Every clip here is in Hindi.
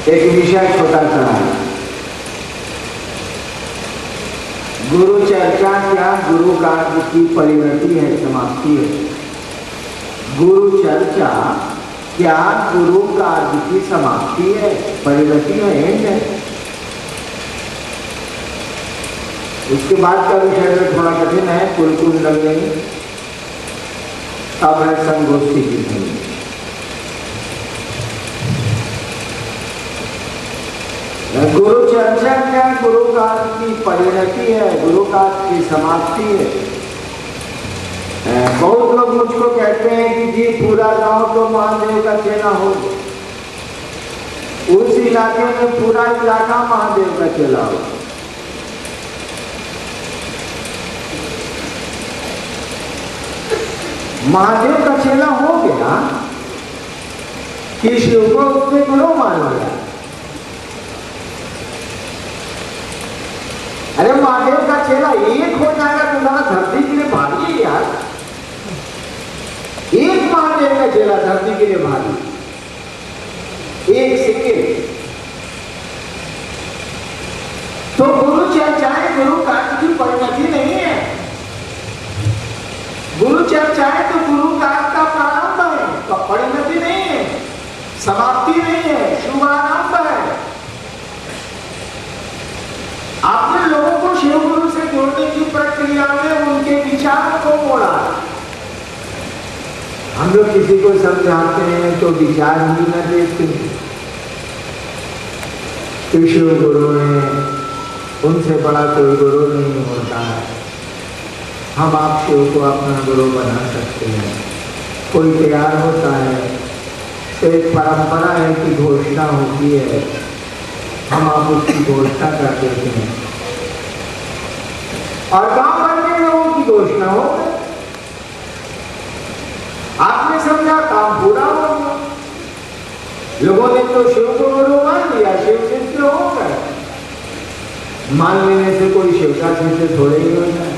एक विषय छोटा सा है, गुरु चर्चा क्या गुरु कार्य की परिणति है, समाप्ति है। गुरु चर्चा क्या गुरु कार्य की समाप्ति है, परिणति है, एंड है। उसके बाद का विषय में थोड़ा कठिन है, कुल लग गई। अब है संगोष्ठी की धनी। गुरु चर्चा क्या गुरु कार्य की परिणति है, गुरु कार्य की समाप्ति है। बहुत लोग मुझको कहते हैं कि जी पूरा गांव तो महादेव का चेला हो, उस इलाके में पूरा इलाका महादेव का चेला हो। महादेव का चेला हो गया कि शिव को उसने गुरु माना गया। अरे महादेव का चेला एक हो जाएगा तो ना धरती के लिए भारी है यार। एक महादेव का चेला धरती के लिए भारी, एक सेकेंड। तो गुरु चर्चाएं गुरु कार्य की परिणति नहीं है। गुरु चर्चाएं तो गुरु कार्य का प्रारंभ है, तो परिणति नहीं है, समाप्ति नहीं है, शुभारंभ है। आपने लोगों को शिव गुरु से जोड़ने की प्रक्रिया में उनके विचार को मोड़ा। हम लोग किसी को समझाते हैं तो विचार ही न देते। तो शिव गुरु है, उनसे बड़ा कोई गुरु नहीं होता है। हम आप शिव को अपना गुरु बना सकते हैं। कोई तैयार होता है तो एक परंपरा है कि घोषणा होती है, हम आप उसकी घोषणा कर देते हैं और गांव भर के लोगों की घोषणा हो। आपने समझा काम पूरा हो गया। लोगों ने तो शिव को गुरु मान लिया, शिव शिष्य हो गए। मान लेने से कोई शिव का शिष्य थोड़े ही होता है,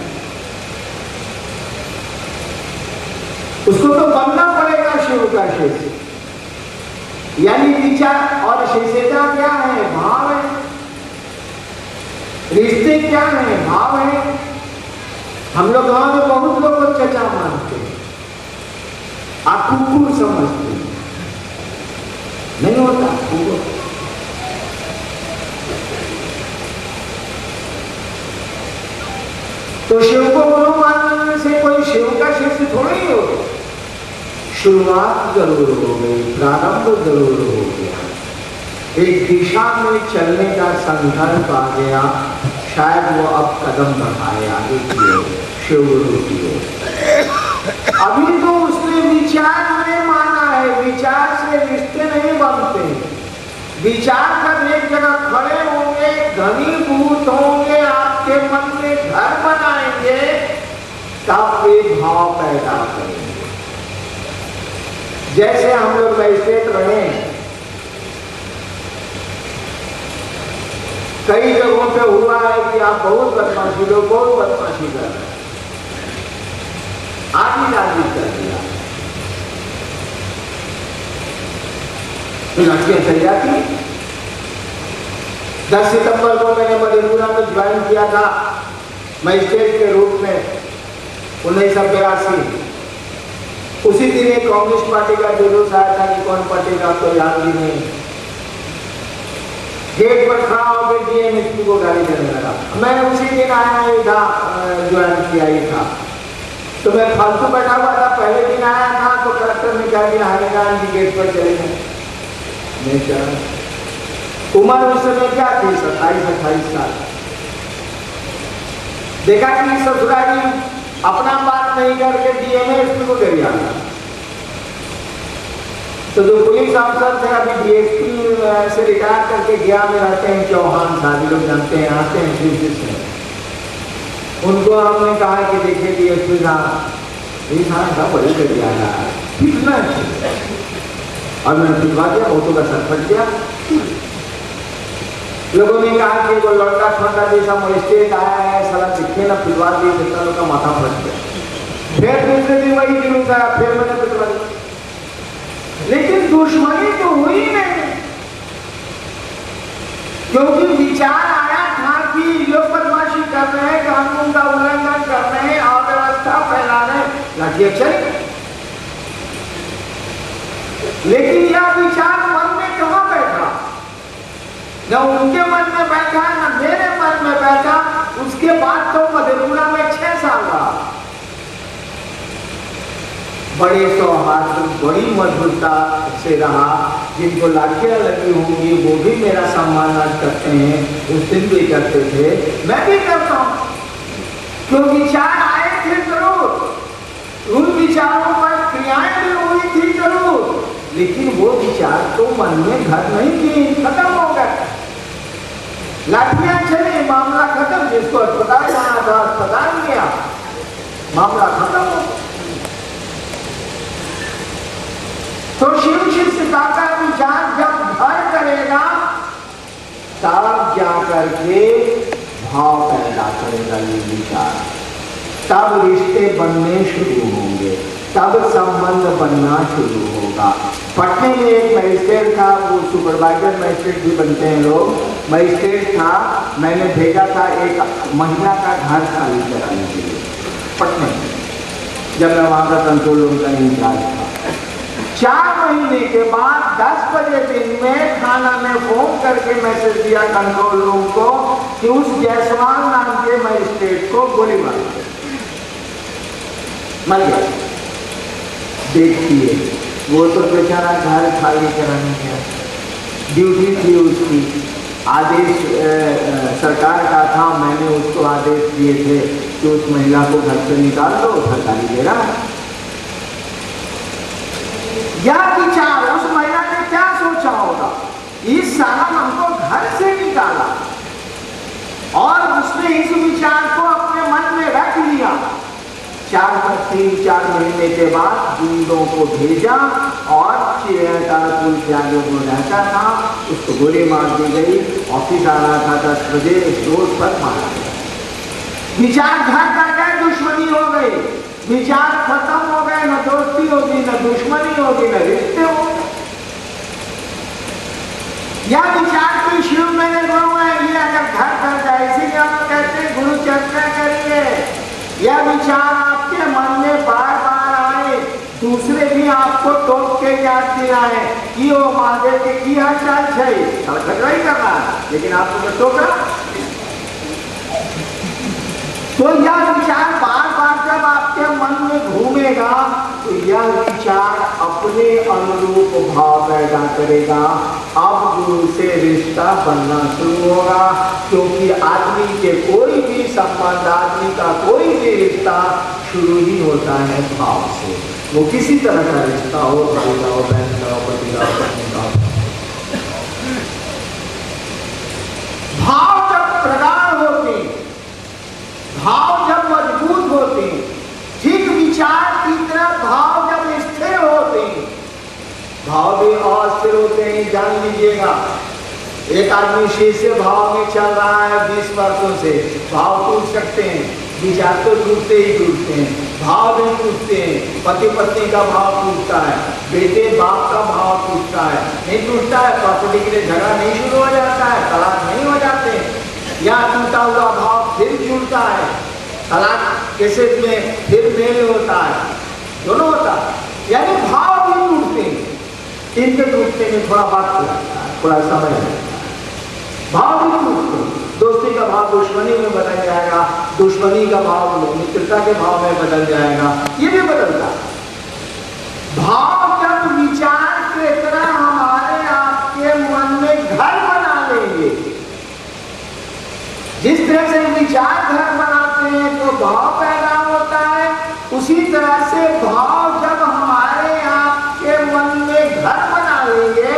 उसको तो बनना पड़ेगा शिव का शिष्य। यानी विचार और शिष्यता क्या है, भाव है। रिश्ते क्या है, भाव है। हम लोग गांव में बहुत लोग को चचा मानते हैं, आप कुकुर समझते हैं, नहीं होता कुकुर। तो शिव को गुरु मानने से कोई शिव का शिष्य थोड़ी ही हो। शुरुआत जरूर हो गई, प्रारंभ जरूर हो गया, एक दिशा में चलने का संकल्प आ गया। शायद वो अब कदम बढ़ाए आगे की ओर, शिव गुरु की ओर। अभी तो उसने विचार में माना है, विचार से रिश्ते नहीं बनते। विचार कर एक जगह खड़े होंगे, घनीभूत होंगे, आपके मन में घर बनाएंगे, तब वे भाव पैदा करेंगे। जैसे हम लोग बैठे रहे, कई जगहों पे हुआ है कि आप बहुत बदमाशी लोग बहुत बदमाशी कर रहे हैं, आदि आदि कर दिया, तो लड़कियां चल जाती। 10 सितंबर को मैंने मधेपुरा में ज्वाइन किया था मजिस्ट्रेट के रूप में 1982। उसी दिन एक कांग्रेस पार्टी का जुलूस आया था कि कौन पार्टी का आपको याद भी नहीं। गेट पर खड़ा होकर डीएमएसपी को गाली देने लगा। मैं उसी दिन आया ही था, ज्वाइन किया ही था, तो मैं फालतू बैठा हुआ था। पहले दिन आया था तो कलेक्टर ने कहा कि हारेगा गेट पर चले गए। नहीं चला। उम्र उस समय क्या थी, 27-28 साल। देखा कि ससुराली अपना बात नहीं करके डीएमएसपी को गिर जाता। तो जो पुलिस अफसर थे, अभी डीएसपी से रिटायर करके गया में रहते हैं चौहान साहब, लोग जानते हैं, आते हैं दिल्ली से। उनको हमने कहा कि देखिए डीएसपी साहब, ये सारा बड़ी कर दिया कितना और मैंने पिलवा दिया, ऑटो का सर फट गया। लोगों ने कहा कि वो लौटा छोटा जैसा मजिस्ट्रेट आया है, साला दिखे ना, पिलवा दिए, कितना लोग का माथा फट गया। फिर दूसरे दिन वही जुलूस आया, फिर मैंने पिलवा दिया। लेकिन दुश्मनी तो हुई नहीं। विचार आया था कि लोग बदमाशी कर रहे हैं, कानून का उल्लंघन कर रहे हैं, अव्यवस्था फैला रहे हैं, लाठियां चली। लेकिन यह विचार मन में कहां बैठा? न उनके मन में बैठा, न मेरे मन में बैठा। उसके बाद तो मधेपुरा में 6 साल रहा। बड़े सौहार्द, बड़ी मधुरता से रहा। जिनको लाठियां लगी होंगी वो भी मेरा सम्मान आज करते हैं, उस दिन भी करते थे, मैं भी करता हूं। क्यों विचार आए थे जरूर, उन विचारों पर क्रियाएं भी हुई थी जरूर, लेकिन वो विचार तो मन में घर नहीं किए, खत्म हो गए। लाठियां चली, मामला खत्म। जिसको अस्पताल जाना था अस्पताल गया, मामला खत्म हो गया। तो शिव शिष्यता का विचार जब घर करेगा तब जाकर के भाव पैदा करेगा ये विचार, तब रिश्ते बनने शुरू होंगे, तब संबंध बनना शुरू होगा। पटने में एक मजिस्ट्रेट था, वो सुपरवाइजर मजिस्ट्रेट भी बनते हैं लोग। मजिस्ट्रेट था, मैंने भेजा था एक महिला का घर खाली कराने के लिए पटने, जब मैं वहां का कंट्रोल रूम का इंचार्ज था। 4 महीने के बाद 10 बजे दिन में थाना में फोन करके मैसेज दिया कंट्रोल रूम को कि उस जायसवाल नाम के मजिस्ट्रेट को गोली मार दी, मर गया। देखिए, वो तो बेचारा घर खाली कराने गया, ड्यूटी थी उसकी, आदेश सरकार का था। मैंने उसको आदेश दिए थे कि उस महिला को घर से निकाल दो, सरकारी दे रहा है। यह विचार उस महिला ने क्या सोचा होगा? इस साला हमको घर से निकाला, और उसने इस विचार को अपने मन में रख लिया। 3-4 महीने के बाद गुंडों को भेजा और चिड़ियाघर पुल के आगे वो रहता था, उसको गोली मार दी गई। ऑफिस आ रहा था 10 बजे, इस रोड पर मारा गया। विचार घर कर गए, दुश्मनी हो गई। विचार खत्म हो गए, न दोस्ती होगी, न दुश्मनी होगी, न रिश्ते होंगे। यह विचार की शिव मेरे गुरु है, ये अगर घर कर जाए, इसीलिए हम कहते हैं गुरु चर्चा करिए। यह विचार आपके मन में बार बार आए, दूसरे भी आपको टोक के याद दिलाए कि वो महादेव के की हालचाल है, झगड़ा कर रहा है, लेकिन आपको तो टोका। तो यह विचार बार बार जब आपके मन में घूमेगा तो यह विचार अपने अनुरूप भाव पैदा करेगा। अब गुरु से रिश्ता बनना शुरू होगा, क्योंकि आदमी के कोई भी संबंध, आदमी का कोई भी रिश्ता शुरू ही होता है भाव से। वो किसी तरह का रिश्ता हो, भाई का हो, बहन का हो, पति का हो, पत्नी का हो। भाव जब प्रगाढ़ होते, भाव जब मजबूत होते, ठीक विचार की तरह भाव जब स्थिर होते, भाव भी अस्थिर होते हैं। जान लीजिएगा, एक आदमी शीर्ष भाव में चल रहा है 20 वर्षों से, भाव टूट सकते हैं, विचार तो टूटते ही टूटते हैं, भाव भी टूटते हैं। पति पत्नी का भाव टूटता है, बेटे बाप का भाव टूटता है, नहीं टूटता है। प्रॉपर्टी के लिए झगड़ा नहीं शुरू हो जाता है, तलाक नहीं हो जाते, या टूटा हुआ भाव फिर जुड़ता है, तलाक केसेस में फिर मेल होता है, दोनों होता है। यानी भाव भी टूटते हैं। इनके टूटने में थोड़ा वक्त लगता है, थोड़ा समय लगता है। भाव भी टूटते हैं। दोस्ती का भाव दुश्मनी में बदल जाएगा, दुश्मनी का भाव मित्रता के भाव में बदल जाएगा, ये भी बदलता है। भाव जब विचार के तरह हमारे आपके मन में घर बना लेंगे, जिस तरह से विचार घर बनाते हैं तो भाव पैदा होता है, उसी तरह से भाव जब हमारे आपके मन में घर बना लेंगे,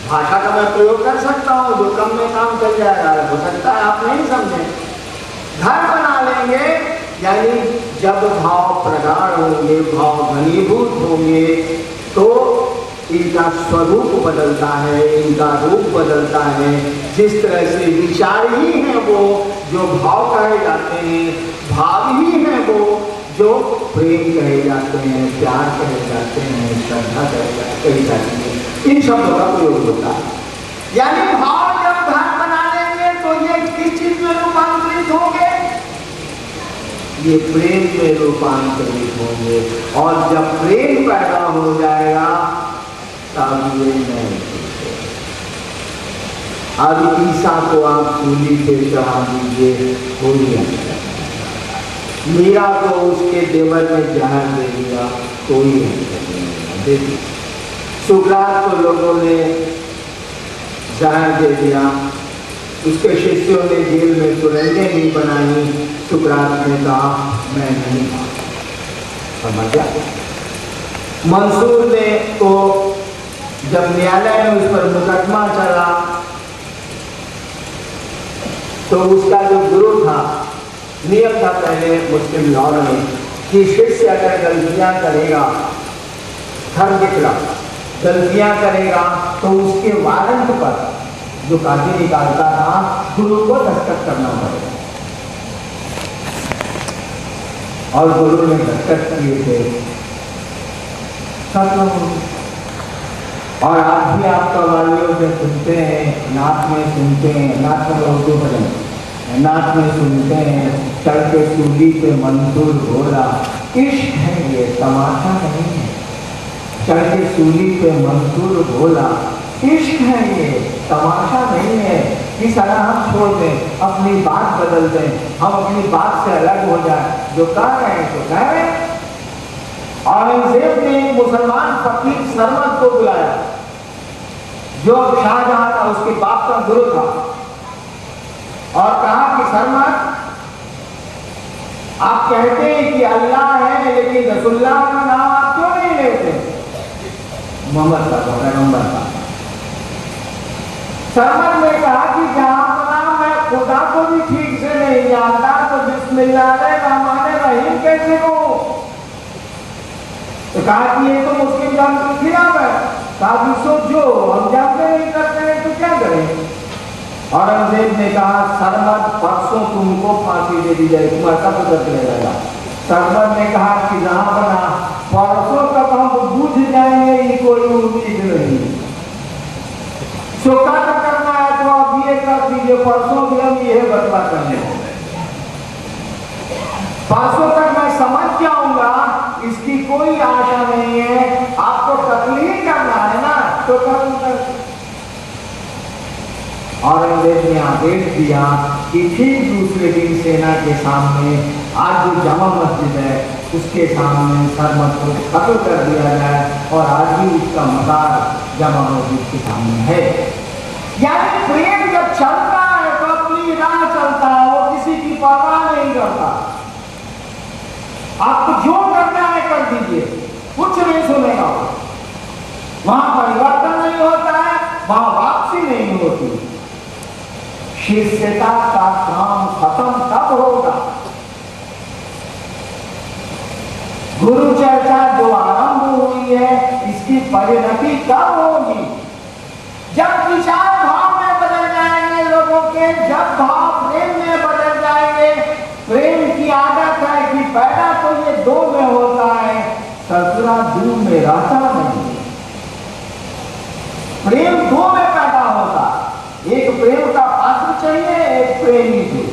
भाषा का मैं प्रयोग कर सकता हूं, जो कम में काम चल जाएगा, हो सकता है आप नहीं समझे। घर बना लेंगे यानी जब भाव प्रगाढ़ होंगे, भाव घनीभूत होंगे, तो इनका स्वरूप बदलता है, इनका रूप बदलता है। जिस तरह से विचार ही है वो जो भाव कहे जाते हैं, भाव ही है वो जो प्रेम कहे जाते हैं, प्यार कहे जाते हैं, श्रद्धा कही जाती है। इन शब्दों का प्रयोग होता है। यानी भाव जब घर बना लेंगे ये किस चीज में रूपांतरित होंगे? ये प्रेम में रूपांतरित होंगे। और जब प्रेम पैदा हो जाएगा तब ये नहीं। अब ईसा को आप सूली पे चढ़ा दीजिए, कोई अंतर नहीं। मीरा को उसके देवर में जहर दे दिया, कोई अंतर नहीं। देखिए सुकरात को लोगों ने जहर दे दिया, उसके शिष्यों ने जेल में सुरंगें भी बनाई, सुकरात ने कहा मैं नहीं खाता। समझा? मंसूर ने को जब न्यायालय में उस पर मुकदमा चला तो उसका जो गुरु था, नियम था पहले मुस्लिम लॉ में कि शिष्य अगर गलतियां करेगा, धर्म के खिलाफ गलतियां करेगा तो उसके वारंट पर जो काजी निकालता था गुरु को दस्तखत करना पड़ेगा। और गुरु ने दस्तखत किए थे। और आज भी आप कव्वालियों में सुनते हैं, नाच में सुनते हैं, नाच में उर्दू भजन, नाच में सुनते हैं, चढ़ के सूली पे मंसूर बोला, इश्क है ये तमाशा नहीं है। चढ़ के सूली पे मंसूर बोला, इश्क है ये तमाशा नहीं है। इस तरह हम छोड़ दें, अपनी बात बदल दें, हम अपनी बात से अलग हो जाए। जो कह रहे हैं तो कह रहे हैं। औरंगजेब ने एक मुसलमान फकीर सरमद को बुलाया, जो शाहजहां था उसके बाप का गुरु था, और कहा कि सरमद, आप कहते हैं कि अल्लाह है, लेकिन रसूलुल्लाह का नाम आप क्यों नहीं लेते? मोहम्मद का पैगंबर था। सरमद ने कहा कि जहां नाम मैं खुदा को भी ठीक से नहीं जानता तो बिस्मिल्लाहिर्रहमानिर्रहीम कैसे हो? तो कहा कि ये तो मुस्लिम धर्म के खिलाफ है। कहा सोचो, हम जानते नहीं करते हैं तो क्या करें? औरंगजेब ने कहा सरमद, परसों तुमको फांसी दे दी जाएगी, तुम्हारा सब उतर चले जाएगा। सरमद ने कहा कि जहां बना परसों तक हम बुझ जाएंगे, ये कोई उम्मीद नहीं। शोका करना है तो आप ये कर दीजिए, परसों भी हम ये बदला करने होंगे। परसों तक मैं समझ जाऊंगा, इसकी कोई आशा नहीं है। आपको तकलीफ करना है ना तो कर। औरंगजेब ने आदेश दिया कि ठीक दूसरे दिन सेना के सामने, आज जो जमा मस्जिद है उसके सामने सरमद को कत्ल कर दिया जाए, और आज भी उसका मजार जमा मस्जिद के सामने है। यानी प्रेम जब चलता है तो अपनी राह चलता है, वो किसी की परवाह नहीं करता। आपको जो करना है कर दीजिए, कुछ नहीं सुनेगा। वहां परिवर्तन नहीं होता है, वहां वापसी नहीं होती। शिष्यता का काम खत्म तब होगा, गुरु चर्चा जो आरंभ हुई है इसकी परिणति कब होगी? जब विचार भाव में बदल जाएंगे लोगों के, जब भाव प्रेम में बदल जाएंगे। प्रेम की आदत है कि पैदा तो ये दो में होता है, ससुरा दो में रहता नहीं। प्रेम दो में पैदा होता, एक प्रेम का पात्र चाहिए, एक प्रेमी चाहिए।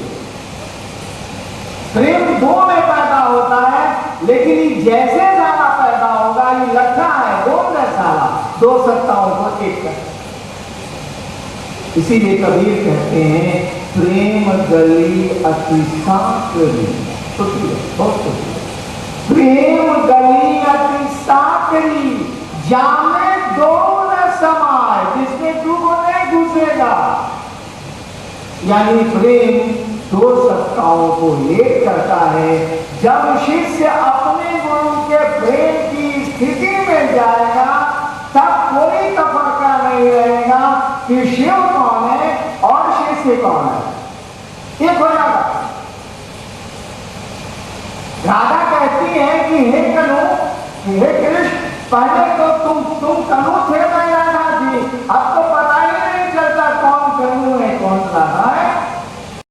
प्रेम दो में पैदा होता है, लेकिन जैसे साला पैदा होगा, ये लट्ठा है दो में साला, दो सत्ताओं को एक कर। इसीलिए कबीर कहते हैं प्रेम गली अति साकरी, बहुत प्रेम गली अति साकरी, जामे दो न समाए, जिसमें दो नहीं घुसेगा। यानी प्रेम दो सत्ताओं को एक करता है। जब शिष्य अपने गुरु के प्रेम की स्थिति में जाएगा, तब कोई तफरका नहीं रहेगा कि शिव कौन है और शिष्य कौन है। एक हो जाता। राधा कहती है कि हे कनु, हे कृष्ण, पहले तो तुम कनु थे